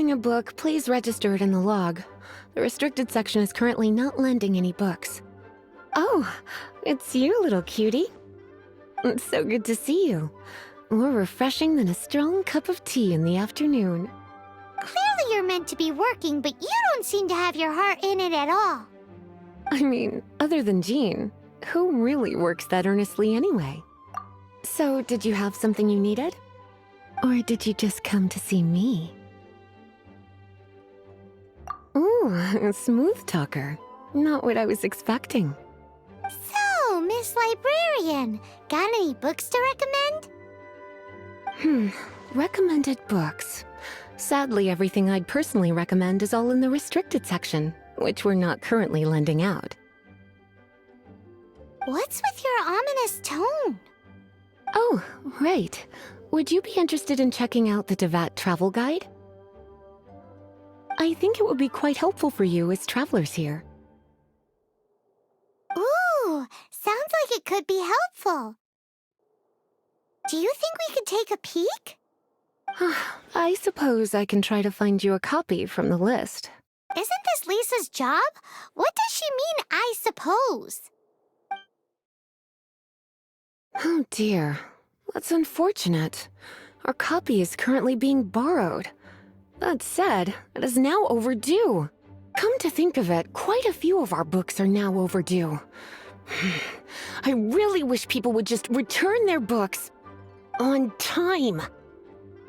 buying a book, please register it in the log. The restricted section is currently not lending any books. Oh, it's you, little cutie. It's so good to see you. More refreshing than a strong cup of tea in the afternoon. Clearly you're meant to be working, but you don't seem to have your heart in it at all. I mean, other than Jean, who really works that earnestly anyway? So, did you have something you needed? Or did you just come to see me? Ooh, a smooth talker. Not what I was expecting. So, Miss Librarian, got any books to recommend? Recommended books. Sadly, everything I'd personally recommend is all in the restricted section, which we're not currently lending out. What's with your ominous tone? Oh, right. Would you be interested in checking out the Teyvat travel guide? I think it would be quite helpful for you as travelers here. Ooh, sounds like it could be helpful. Do you think we could take a peek? I suppose I can try to find you a copy from the list. Isn't this Lisa's job? What does she mean, I suppose? Oh dear, that's unfortunate. Our copy is currently being borrowed. That said, it is now overdue. Come to think of it, quite a few of our books are now overdue. I really wish people would just return their books on time.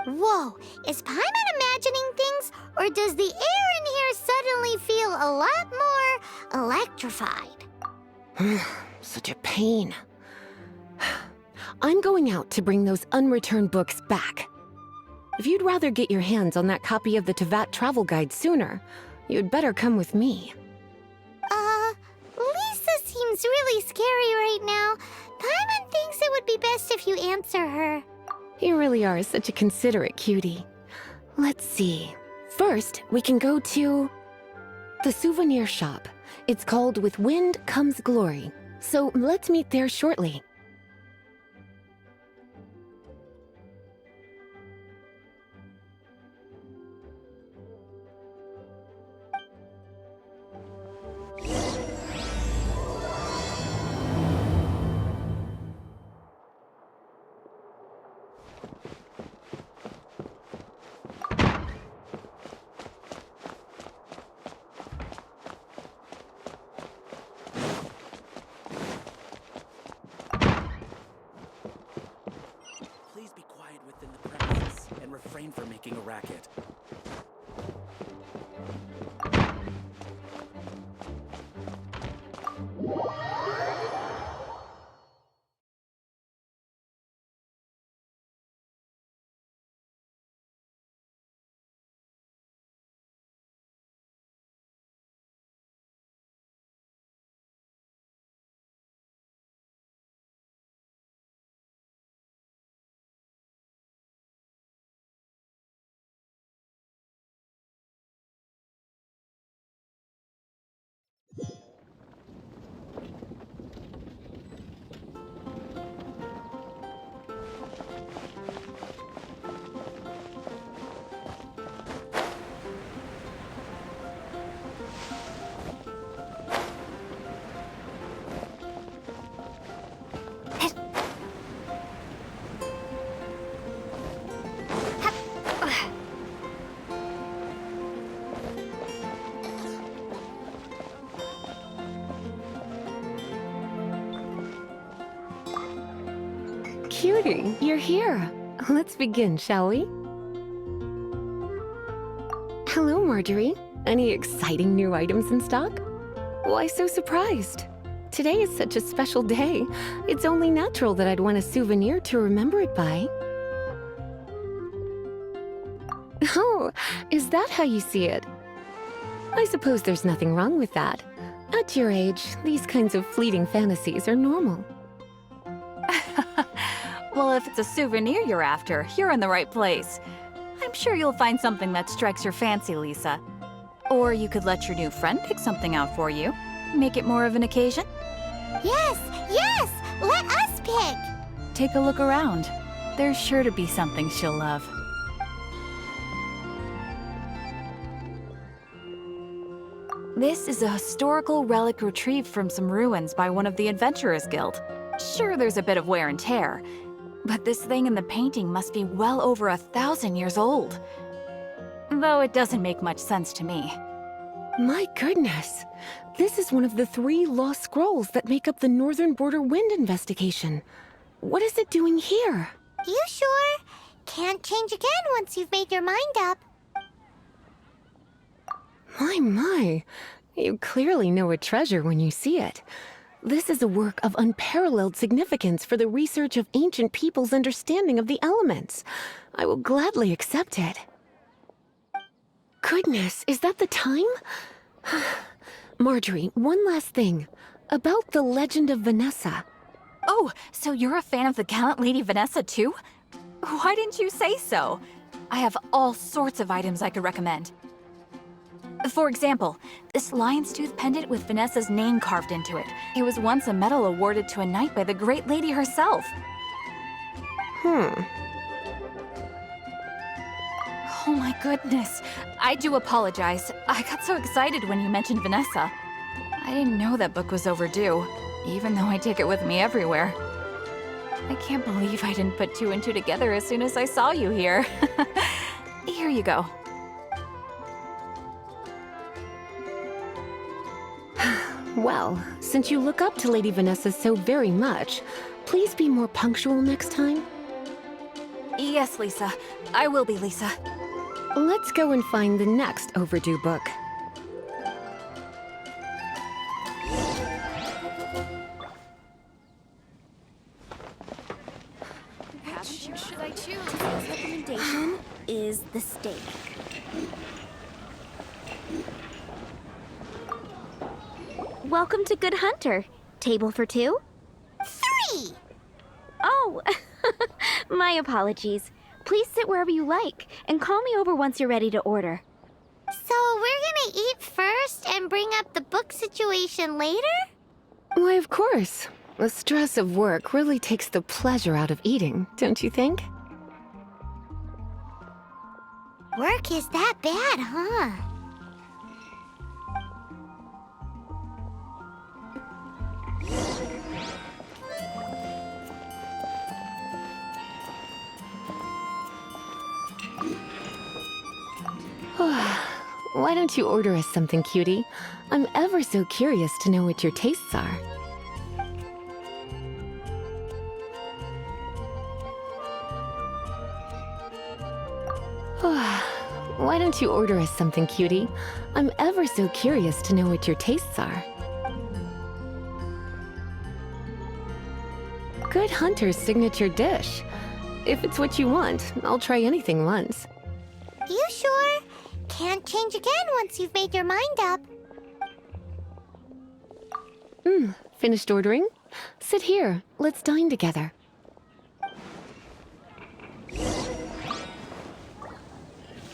Whoa, is Paimon imagining things, or does the air in here suddenly feel a lot more electrified? Such a pain. I'm going out to bring those unreturned books back. If you'd rather get your hands on that copy of the Teyvat travel guide sooner, you'd better come with me. Lisa seems really scary right now. Paimon thinks it would be best if you answer her. You really are such a considerate cutie. Let's see. First, we can go to the souvenir shop. It's called With Wind Comes Glory. So let's meet there shortly. Please be quiet within the premises and refrain from making a racket. Cutie, you're here. Let's begin, shall we? Hello, Marjorie. Any exciting new items in stock? Why so surprised? Today is such a special day. It's only natural that I'd want a souvenir to remember it by. Oh, is that how you see it? I suppose there's nothing wrong with that. At your age, these kinds of fleeting fantasies are normal. Well, if it's a souvenir you're after, you're in the right place. I'm sure you'll find something that strikes your fancy, Lisa. Or you could let your new friend pick something out for you. Make it more of an occasion. Yes, yes! Let us pick! Take a look around. There's sure to be something she'll love. This is a historical relic retrieved from some ruins by one of the Adventurers Guild. Sure, there's a bit of wear and tear, but this thing in the painting must be well over 1,000 years old. Though it doesn't make much sense to me. My goodness. This is one of the 3 lost scrolls that make up the Northern Border Wind investigation. What is it doing here? You sure? Can't change again once you've made your mind up. My. You clearly know a treasure when you see it. This is a work of unparalleled significance for the research of ancient people's understanding of the elements. I will gladly accept it. Goodness, is that the time? Marjorie, one last thing. About the legend of Vanessa. Oh, so you're a fan of the gallant Lady Vanessa too? Why didn't you say so? I have all sorts of items I could recommend. For example, this lion's tooth pendant with Vanessa's name carved into it. It was once a medal awarded to a knight by the great lady herself. Oh my goodness. I do apologize. I got so excited when you mentioned Vanessa. I didn't know that book was overdue, even though I take it with me everywhere. I can't believe I didn't put 2 and 2 together as soon as I saw you here. Here you go. Well, since you look up to Lady Vanessa so very much, please be more punctual next time. Yes, Lisa. I will be, Lisa. Let's go and find the next overdue book. Should I choose? Today's recommendation is the steak. Welcome to Good Hunter. Table for 2? 3! Oh, my apologies. Please sit wherever you like, and call me over once you're ready to order. So we're gonna eat first and bring up the book situation later? Why, of course. The stress of work really takes the pleasure out of eating, don't you think? Work is that bad, huh? Why don't you order us something, cutie? I'm ever so curious to know what your tastes are. Why don't you order us something, cutie? I'm ever so curious to know what your tastes are. Good Hunter's signature dish. If it's what you want, I'll try anything once. You sure? Can't change again once you've made your mind up. Finished ordering? Sit here. Let's dine together.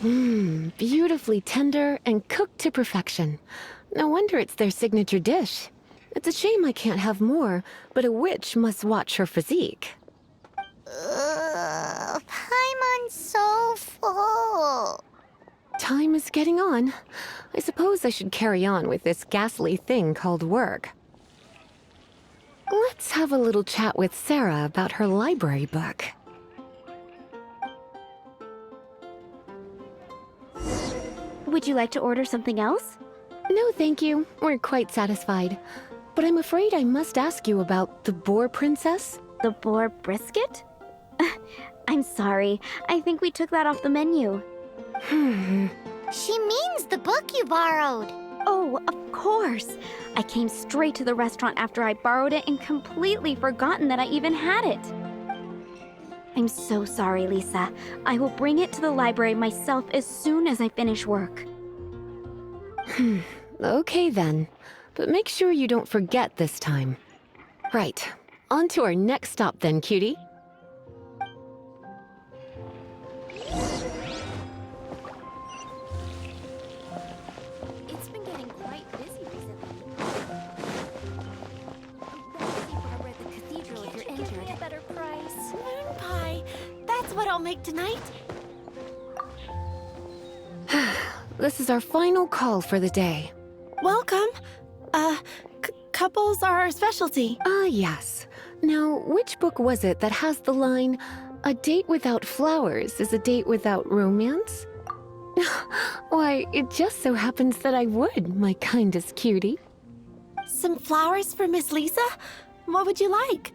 Beautifully tender and cooked to perfection. No wonder it's their signature dish. It's a shame I can't have more, but a witch must watch her physique. Paimon's so full. Time is getting on. I suppose I should carry on with this ghastly thing called work. Let's have a little chat with Sarah about her library book. Would you like to order something else? No, thank you. We're quite satisfied. But I'm afraid I must ask you about the Boar Princess. The boar brisket? I'm sorry. I think we took that off the menu. She means the book you borrowed. Oh, of course. I came straight to the restaurant after I borrowed it and completely forgotten that I even had it. I'm so sorry, Lisa. I will bring it to the library myself as soon as I finish work. Okay then. But make sure you don't forget this time. Right. On to our next stop then, cutie. It's been getting quite busy recently. Barbara at the cathedral if you're Give me entered. a better price. Moon pie. That's what I'll make tonight. This is our final call for the day. Welcome. Couples are our specialty. Ah, yes. Now, which book was it that has the line, "A date without flowers is a date without romance"? Why, it just so happens that I would, my kindest cutie. Some flowers for Miss Lisa? What would you like?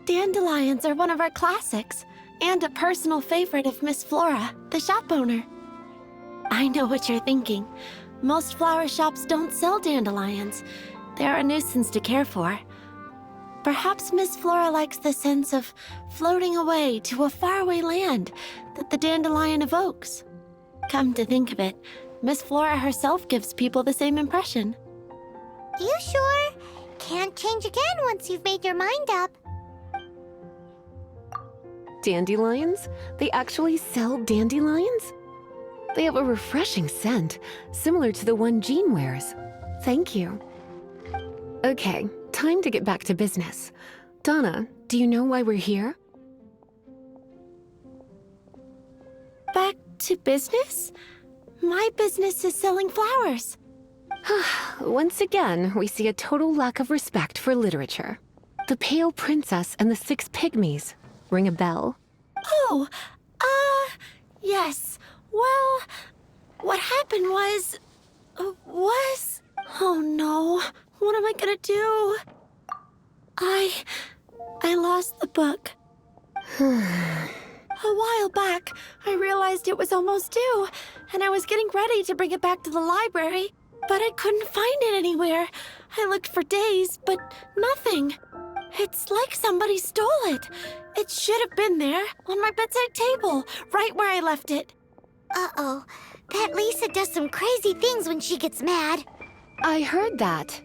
Dandelions are one of our classics, and a personal favorite of Miss Flora, the shop owner. I know what you're thinking. Most flower shops don't sell dandelions. They're a nuisance to care for. Perhaps Miss Flora likes the sense of floating away to a faraway land that the dandelion evokes. Come to think of it, Miss Flora herself gives people the same impression. You sure? Can't change again once you've made your mind up. Dandelions? They actually sell dandelions? They have a refreshing scent, similar to the one Jean wears. Thank you. Okay, time to get back to business. Donna, do you know why we're here? Back to business? My business is selling flowers. Once again, we see a total lack of respect for literature. The Pale Princess and the Six Pygmies. Ring a bell? Oh, yes. Well, what happened was... Oh no, what am I gonna do? I lost the book. A while back, I realized it was almost due, and I was getting ready to bring it back to the library, but I couldn't find it anywhere. I looked for days, but nothing. It's like somebody stole it. It should have been there, on my bedside table, right where I left it. Uh-oh. That Lisa does some crazy things when she gets mad. I heard that.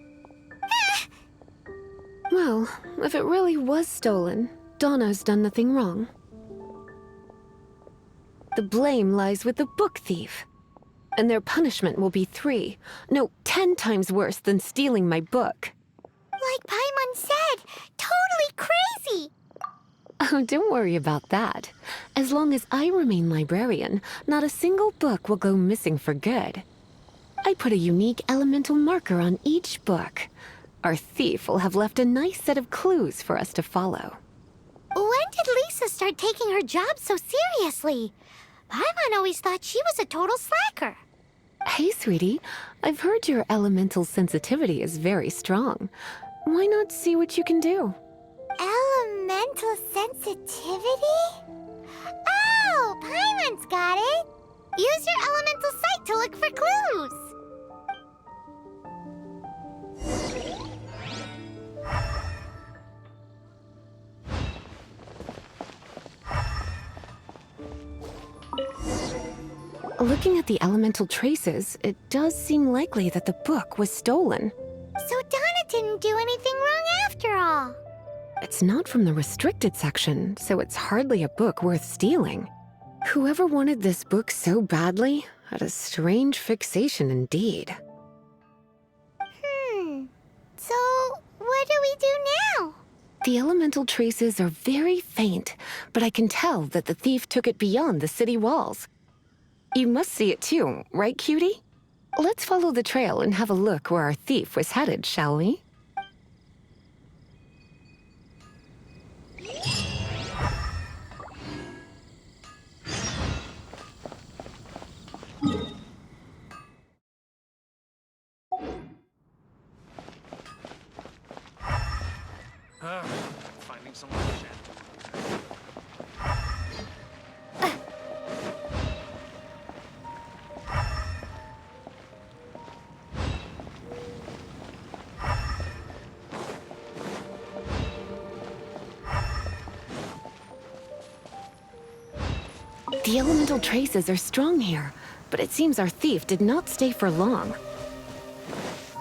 Well, if it really was stolen, Donna's done nothing wrong. The blame lies with the book thief. And their punishment will be 10 times worse than stealing my book. Like Paimon said, totally crazy. Oh, don't worry about that. As long as I remain librarian, not a single book will go missing for good. I put a unique elemental marker on each book. Our thief will have left a nice set of clues for us to follow. When did Lisa start taking her job so seriously? Paimon always thought she was a total slacker. Hey, sweetie, I've heard your elemental sensitivity is very strong. Why not see what you can do? Elemental sensitivity? Oh, Paimon's got it. Use your elemental sight to look for clues. Looking at the elemental traces, it does seem likely that the book was stolen. So Donna didn't do anything wrong after all. It's not from the restricted section, so it's hardly a book worth stealing. Whoever wanted this book so badly had a strange fixation indeed. So what do we do now? The elemental traces are very faint, but I can tell that the thief took it beyond the city walls. You must see it too, right, cutie? Let's follow the trail and have a look where our thief was headed, shall we? Finding some shit. The elemental traces are strong here, but it seems our thief did not stay for long.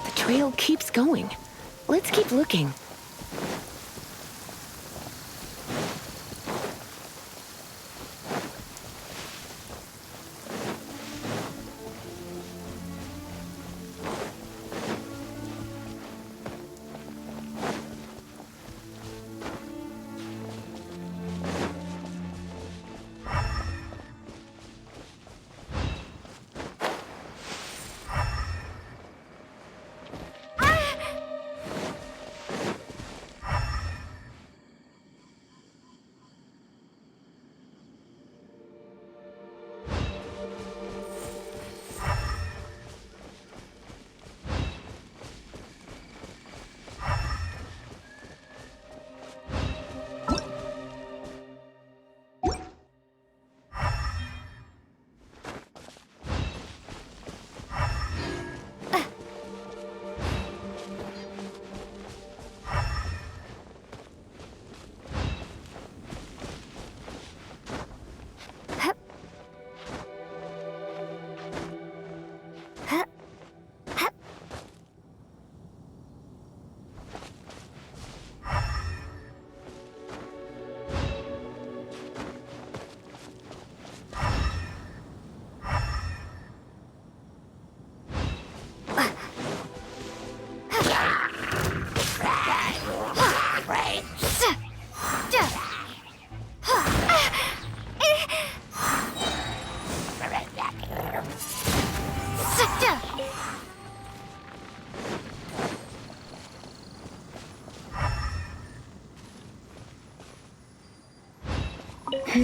The trail keeps going. Let's keep looking.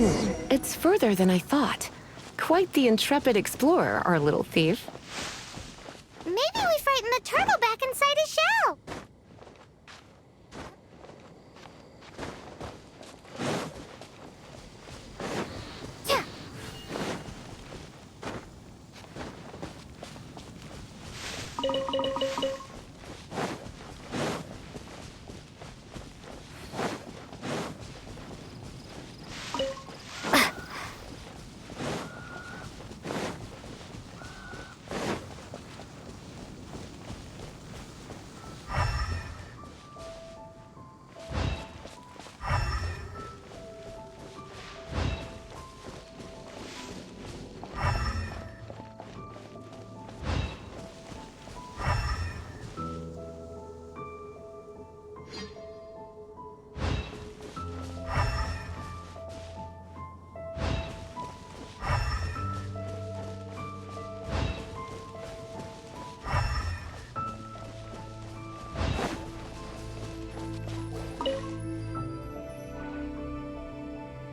It's further than I thought. Quite the intrepid explorer, our little thief. Maybe we frightened the turtle back inside his shell. Yeah.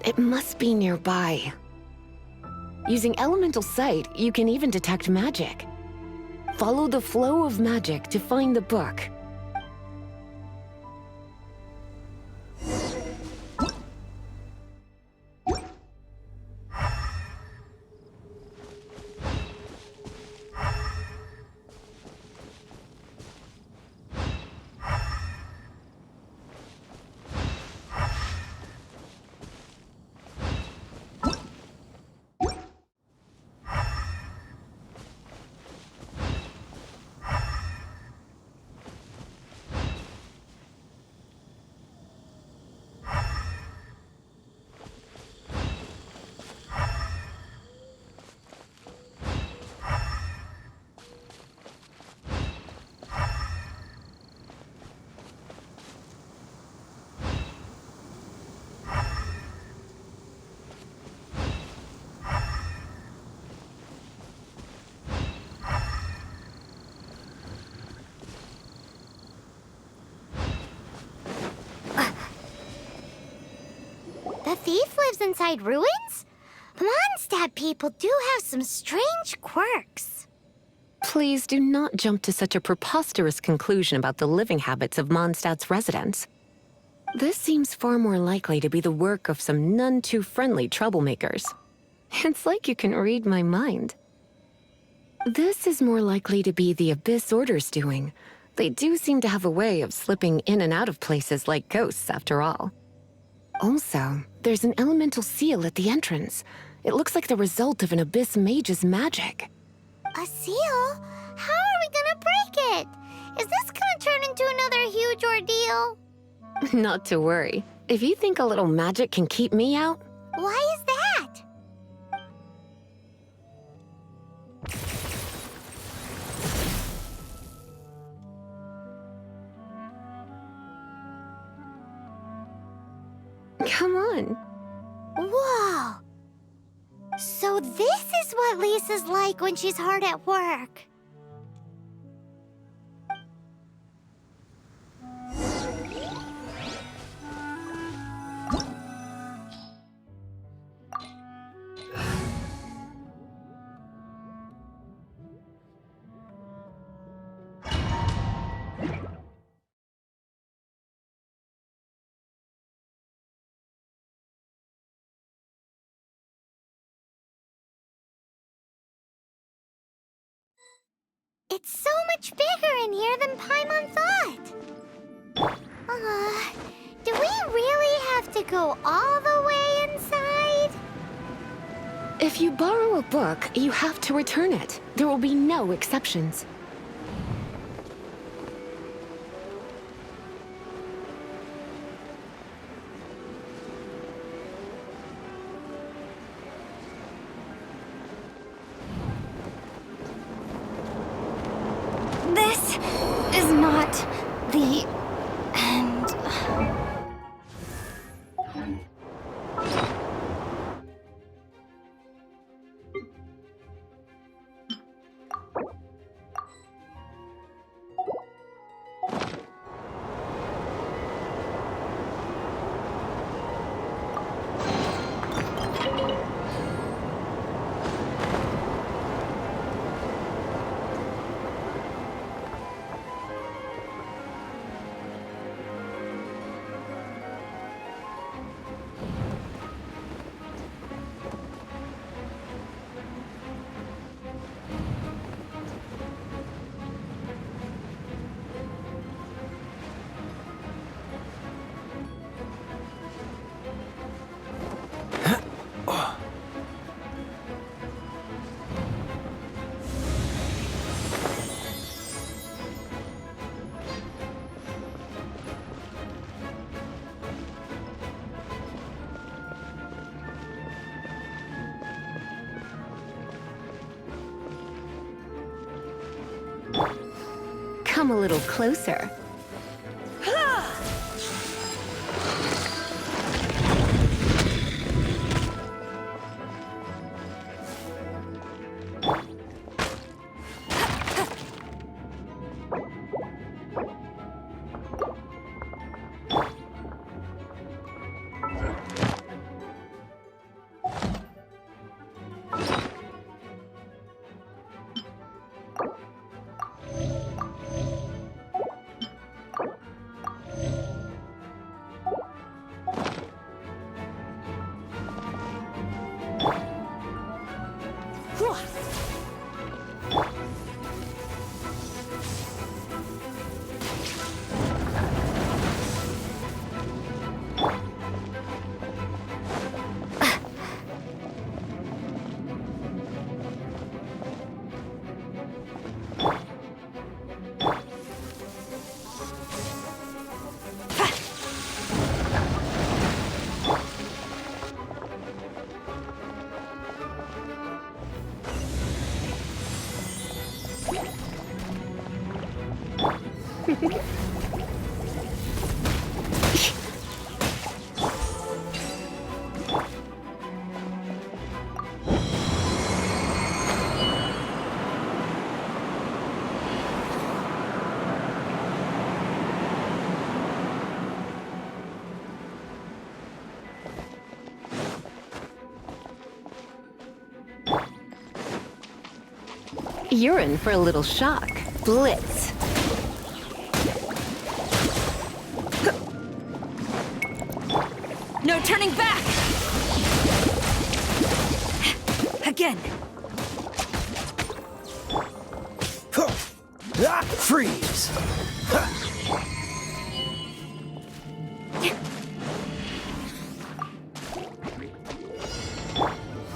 It must be nearby. Using elemental sight, you can even detect magic. Follow the flow of magic to find the book. The thief lives inside ruins? Mondstadt people do have some strange quirks. Please do not jump to such a preposterous conclusion about the living habits of Mondstadt's residents. This seems far more likely to be the work of some none too friendly troublemakers. It's like you can read my mind. This is more likely to be the Abyss Order's doing. They do seem to have a way of slipping in and out of places like ghosts, after all. Also, there's an elemental seal at the entrance. It looks like the result of an Abyss mage's magic. A seal? How are we gonna break it? Is this gonna turn into another huge ordeal? Not to worry. If you think a little magic can keep me out, Why is that? come on. Whoa! So this is what Lisa's like when she's hard at work. It's so much bigger in here than Paimon thought. Do we really have to go all the way inside? If you borrow a book, you have to return it. There will be no exceptions. This is not the end. Come a little closer. You're in for a little shock. Blitz. No turning back! Again. Freeze!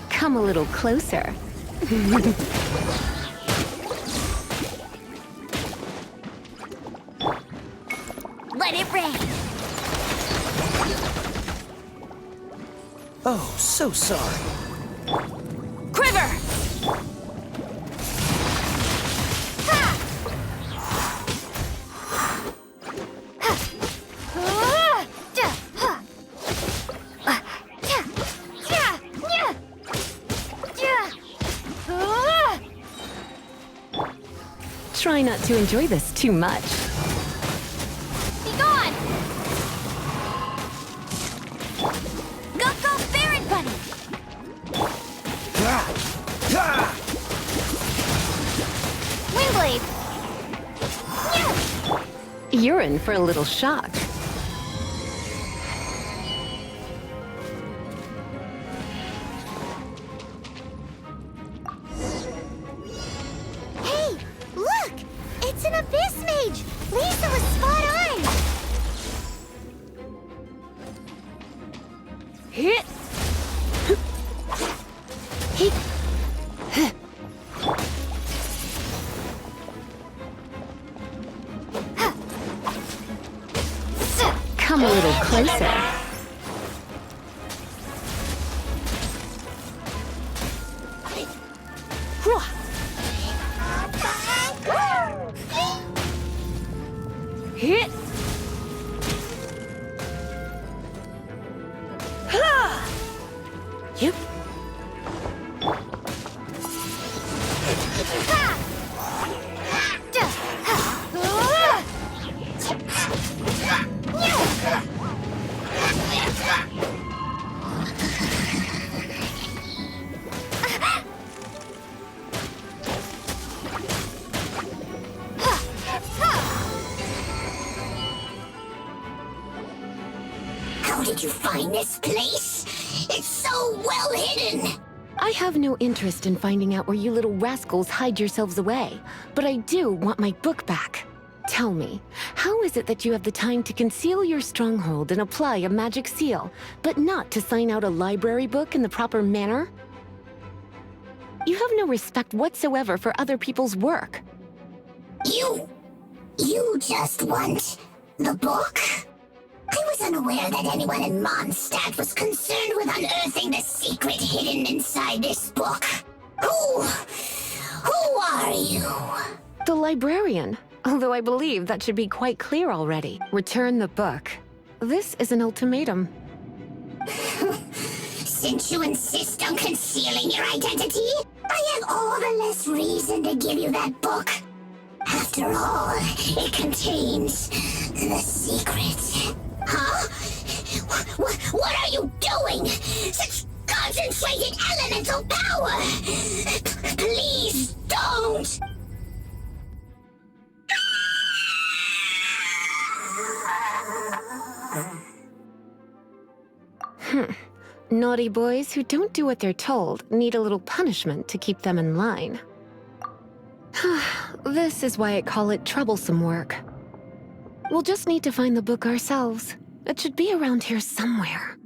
Come a little closer. Let it rain. Oh, so sorry. Quiver! Try not to enjoy this too much. Be gone! Go, go, Baron Bunny! Windblade! You're in for a little shock. Hey, look! It's an Abyss Mage! Lisa was spot on! Hit. Come a little closer. Hit. Yep. How did you find this place? It's so well hidden! I have no interest in finding out where you little rascals hide yourselves away, but I do want my book back. Tell me, how is it that you have the time to conceal your stronghold and apply a magic seal, but not to sign out a library book in the proper manner? You have no respect whatsoever for other people's work. You just want the book? I was unaware that anyone in Mondstadt was concerned with unearthing the secret hidden inside this book. Who are you? The librarian. Although I believe that should be quite clear already. Return the book. This is an ultimatum. Since you insist on concealing your identity, I have all the less reason to give you that book. After all, it contains the secret. Huh? What are you doing? Such concentrated elemental power! Please don't! Naughty boys who don't do what they're told need a little punishment to keep them in line. This is why I call it troublesome work. We'll just need to find the book ourselves. It should be around here somewhere.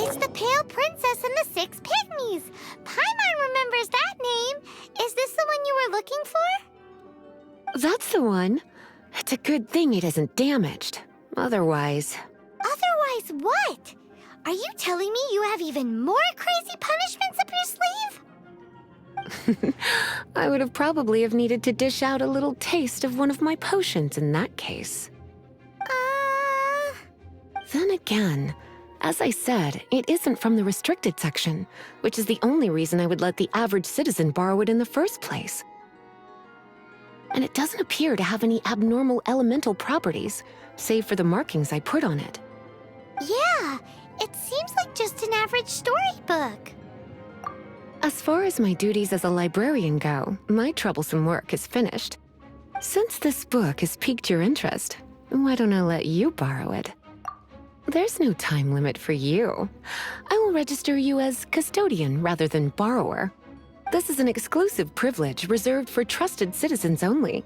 It's the Pale Princess and the Six Pygmies! Paimon remembers that name! Is this the one you were looking for? That's the one. It's a good thing it isn't damaged. Otherwise... Otherwise what? Are you telling me you have even more crazy punishments up your sleeve? I would have probably have needed to dish out a little taste of one of my potions in that case. Then again, as I said, it isn't from the restricted section, which is the only reason I would let the average citizen borrow it in the first place. And it doesn't appear to have any abnormal elemental properties, save for the markings I put on it. Yeah, it seems like just an average storybook. As far as my duties as a librarian go, my troublesome work is finished. Since this book has piqued your interest, why don't I let you borrow it? There's no time limit for you. I will register you as custodian rather than borrower. This is an exclusive privilege reserved for trusted citizens only.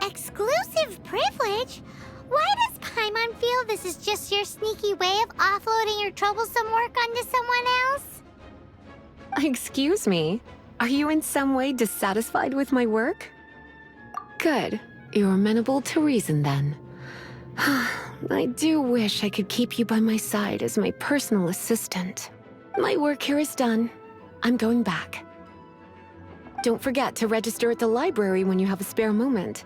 Exclusive privilege? Why does Paimon feel this is just your sneaky way of offloading your troublesome work onto someone else? Excuse me, are you in some way dissatisfied with my work? Good, you're amenable to reason then. I do wish I could keep you by my side as my personal assistant. My work here is done. I'm going back. Don't forget to register at the library when you have a spare moment.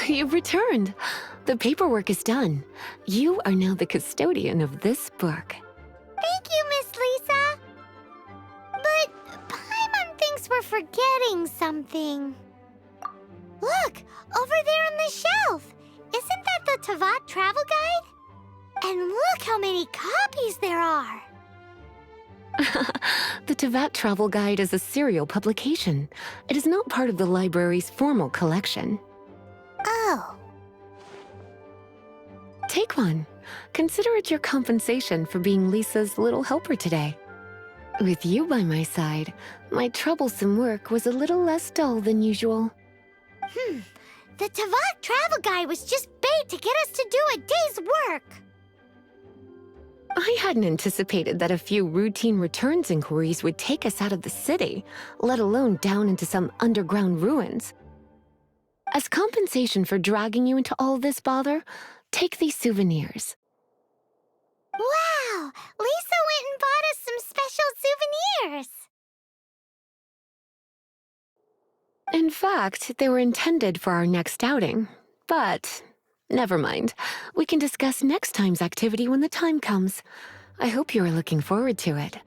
You've returned. The paperwork is done. You are now the custodian of this book. Thank you, Miss Lisa. But Paimon thinks we're forgetting something. Look, over there on the shelf. Isn't that the Teyvat travel guide? And look how many copies there are. The Teyvat Travel Guide is a serial publication. It is not part of the library's formal collection. Oh. Take one. Consider it your compensation for being Lisa's little helper today. With you by my side, my troublesome work was a little less dull than usual. The Teyvat travel guide was just bait to get us to do a day's work. I hadn't anticipated that a few routine returns inquiries would take us out of the city, let alone down into some underground ruins. As compensation for dragging you into all this bother, take these souvenirs. Wow! Lisa went and bought us some special souvenirs! In fact, they were intended for our next outing. But never mind. We can discuss next time's activity when the time comes. I hope you are looking forward to it.